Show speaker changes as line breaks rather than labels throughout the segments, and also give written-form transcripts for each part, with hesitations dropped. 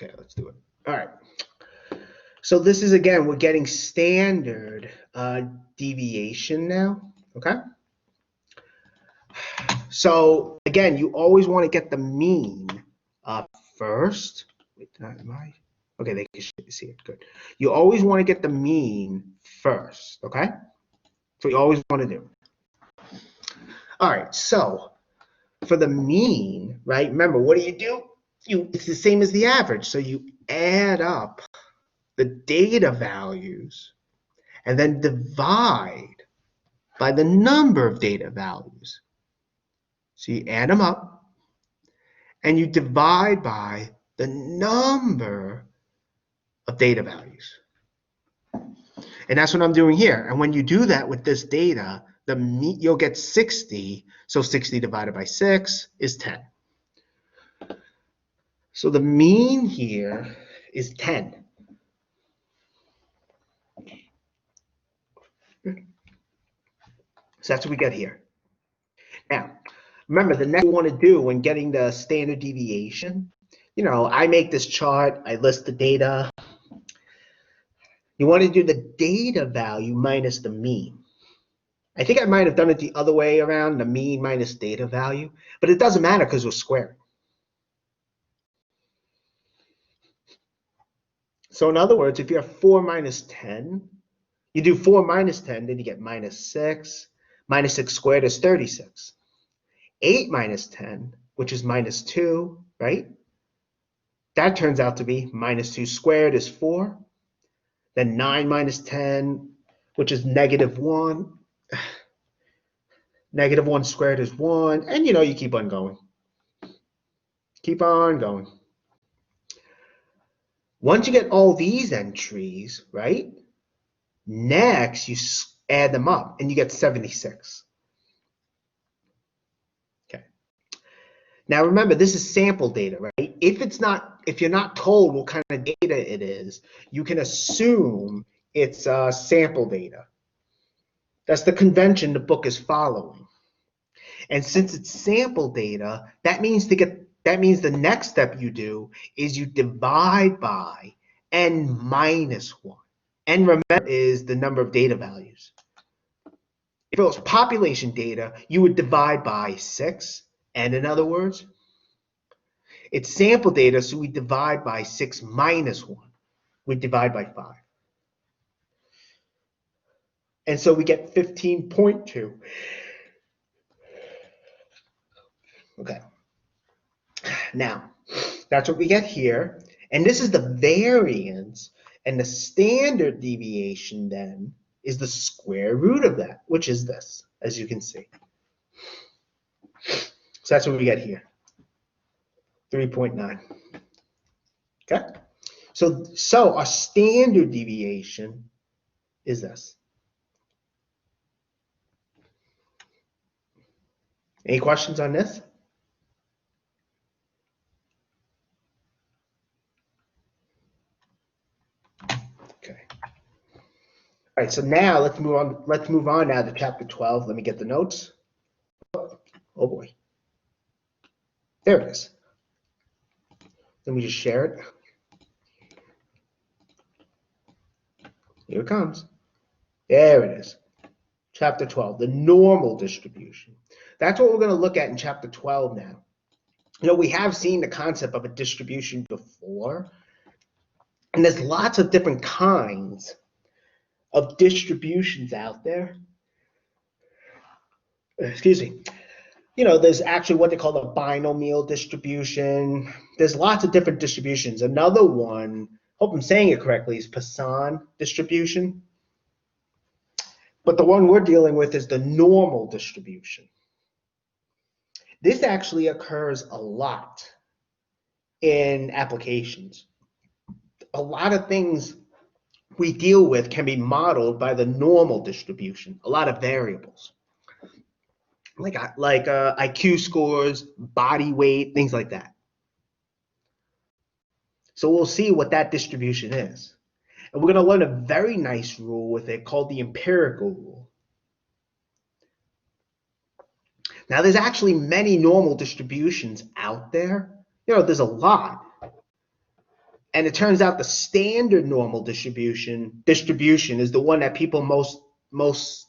Okay, let's do it. All right. So this is, again, we're getting standard deviation now, okay? So again, you always want to get the mean first. Wait, am I? Okay, they can see it, good. You always want to get the mean first, okay? So you always want to do. All right, so for the mean, right, remember, what do? It's the same as the average, so you add up the data values and then divide by the number of data values. So you add them up and you divide by the number of data values. And that's what I'm doing here. And when you do that with this data, you'll get 60. So 60 divided by 6 is 10. So the mean here is 10. So that's what we get here. Now, remember, the next thing you want to do when getting the standard deviation, I make this chart, I list the data. You want to do the data value minus the mean. I think I might have done it the other way around, the mean minus data value, but it doesn't matter because we're squaring. So in other words, if you have 4 minus 10, you do 4 minus 10, then you get minus 6. Minus 6 squared is 36. 8 minus 10, which is minus 2, right? That turns out to be minus 2 squared is 4. Then 9 minus 10, which is negative 1. Negative 1 squared is 1. And you keep on going. Keep on going. Once you get all these entries, right? Next, you add them up and you get 76. Okay. Now remember, this is sample data, right? If you're not told what kind of data it is, you can assume it's sample data. That's the convention the book is following. And since it's sample data, that means the next step you do is you divide by n minus 1. N, remember, is the number of data values. If it was population data, you would divide by 6. And in other words, it's sample data, so we divide by 6 minus 1. We divide by 5. And so we get 15.2. Okay. Now, that's what we get here. And this is the variance. And the standard deviation then is the square root of that, which is this, as you can see. So that's what we get here, 3.9. Okay? So our standard deviation is this. Any questions on this? Okay. All right, so now let's move on. Let's move on now to chapter 12. Let me get the notes. Oh boy. There it is. Let me just share it. Here it comes. There it is. Chapter 12, the normal distribution. That's what we're going to look at in chapter 12 now. We have seen the concept of a distribution before, and there's lots of different kinds of distributions out there. Excuse me. There's actually what they call the binomial distribution. There's lots of different distributions. Another one, hope I'm saying it correctly, is Poisson distribution. But the one we're dealing with is the normal distribution. This actually occurs a lot in applications. A lot of things we deal with can be modeled by the normal distribution, a lot of variables. Like IQ scores, body weight, things like that. So we'll see what that distribution is. And we're going to learn a very nice rule with it called the empirical rule. Now, there's actually many normal distributions out there. There's a lot. And it turns out the standard normal distribution is the one that people most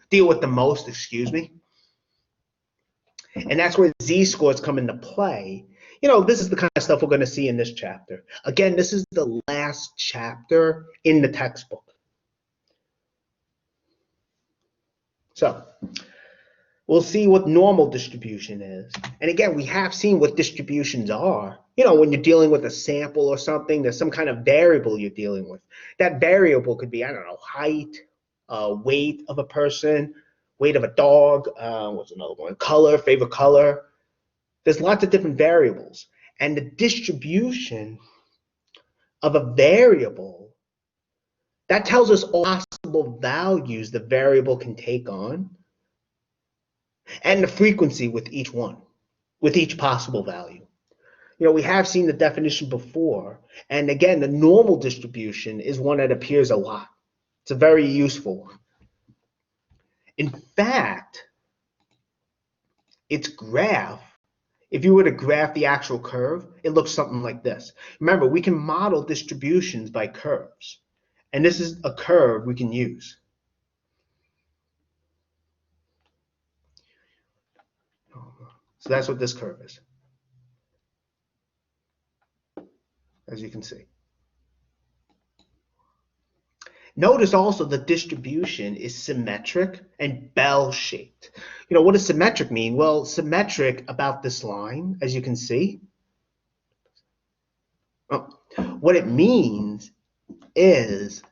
deal with the most, excuse me. And that's where z-scores come into play. You know, this is the kind of stuff we're going to see in this chapter. Again, this is the last chapter in the textbook. So we'll see what normal distribution is. And again, we have seen what distributions are. You know, when you're dealing with a sample or something, there's some kind of variable you're dealing with. That variable could be, I don't know, height, weight of a person, weight of a dog, what's another one? Color, favorite color. There's lots of different variables. And the distribution of a variable, that tells us all possible values the variable can take on, and the frequency with each one, with each possible value. You know, we have seen the definition before, and again, the normal distribution is one that appears a lot. It's a very useful one. In fact, its graph, if you were to graph the actual curve, it looks something like this. Remember, we can model distributions by curves, and this is a curve we can use. So that's what this curve is, as you can see. Notice also the distribution is symmetric and bell-shaped. You know, what does symmetric mean? Well, symmetric about this line, as you can see. What it means is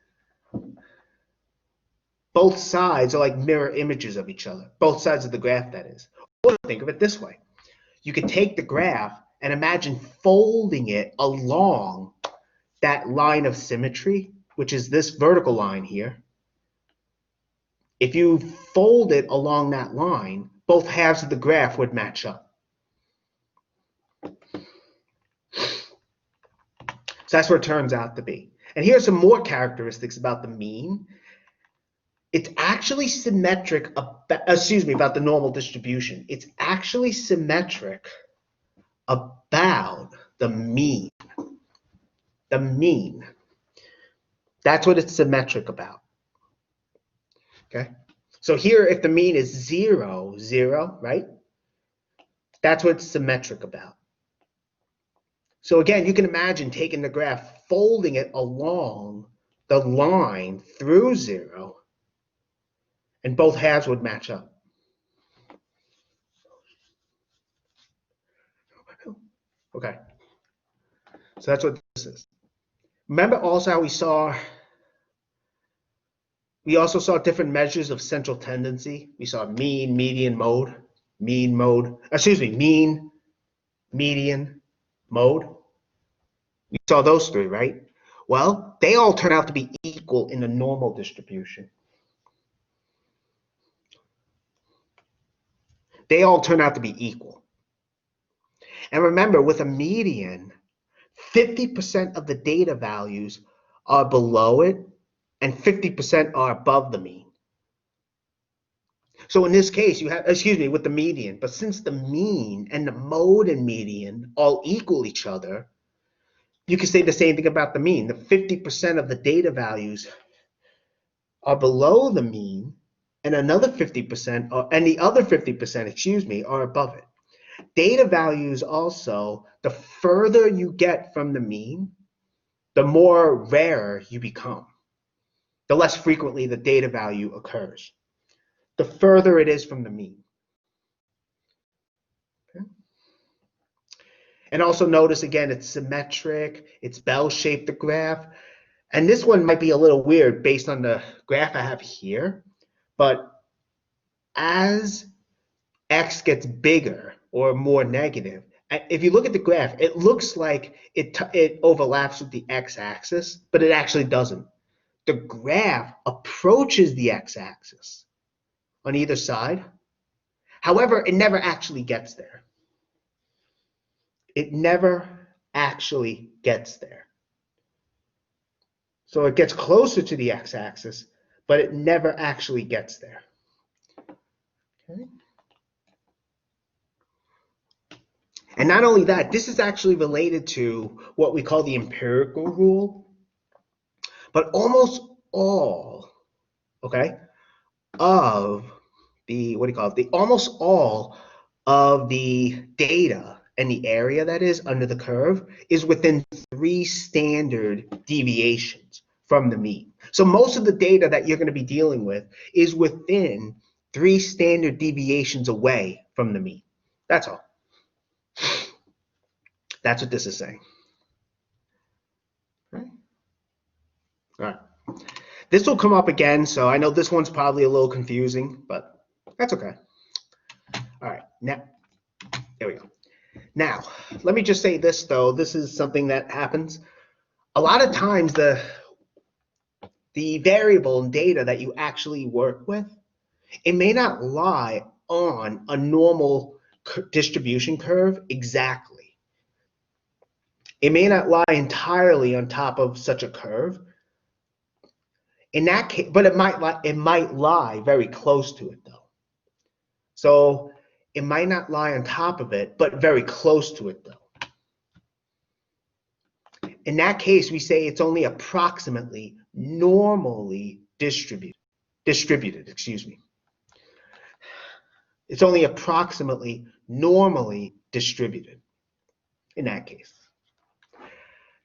both sides are like mirror images of each other. Both sides of the graph, that is. Or think of it this way. You could take the graph and imagine folding it along that line of symmetry, which is this vertical line here. If you fold it along that line, both halves of the graph would match up. So that's what it turns out to be. And here's some more characteristics about the mean. It's actually symmetric, about the normal distribution. It's actually symmetric about the mean. The mean. That's what it's symmetric about. Okay? So here, if the mean is 0, 0, right? That's what it's symmetric about. So again, you can imagine taking the graph, folding it along the line through 0, and both halves would match up. Okay, so that's what this is. Remember also how we also saw different measures of central tendency. We saw mean, median, mode, mean, median, mode. We saw those three, right? Well, they all turn out to be equal in the normal distribution. They all turn out to be equal. And remember, with a median, 50% of the data values are below it and 50% are above the mean. So in this case, you have, with the median, but since the mean and the mode and median all equal each other, you can say the same thing about the mean. The 50% of the data values are below the mean, and another 50% and the other 50%, are above it. Data values also, the further you get from the mean, the more rare you become. The less frequently the data value occurs. The further it is from the mean. Okay. And also notice again, it's symmetric, it's bell-shaped, the graph. And this one might be a little weird based on the graph I have here, but as x gets bigger or more negative, if you look at the graph, it looks like it overlaps with the x-axis, but it actually doesn't. The graph approaches the x-axis on either side. However, it never actually gets there. It never actually gets there. So it gets closer to the x-axis, but it never actually gets there. Okay. And not only that, this is actually related to what we call the empirical rule, but almost all, okay, of the, what do you call it, the almost all of the data and the area that is under the curve is within 3 standard deviations from the mean. So most of the data that you're going to be dealing with is within 3 standard deviations away from the mean. That's all. That's what this is saying. All right. This will come up again, so I know this one's probably a little confusing, but that's okay. All right, now, there we go. Now, let me just say this, though. This is something that happens. A lot of times, the variable and data that you actually work with, it may not lie on a normal distribution curve exactly. It may not lie entirely on top of such a curve. In that case, but it might lie very close to it, though. So it might not lie on top of it, but very close to it, though. In that case, we say it's only approximately normally distributed. Excuse me. It's only approximately normally distributed in that case.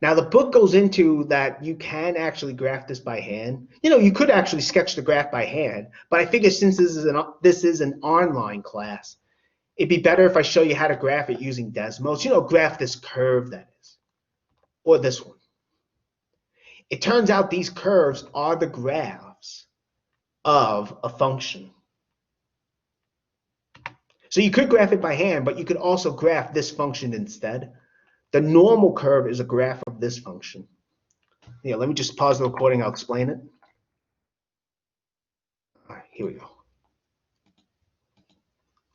Now, the book goes into that you can actually graph this by hand. You know, you could actually sketch the graph by hand, but I figure since this is an online class, it'd be better if I show you how to graph it using Desmos. You know, graph this curve, that is, or this one. It turns out these curves are the graphs of a function. So you could graph it by hand, but you could also graph this function instead. The normal curve is a graph of this function. Yeah, let me just pause the recording. I'll explain it. All right, here we go.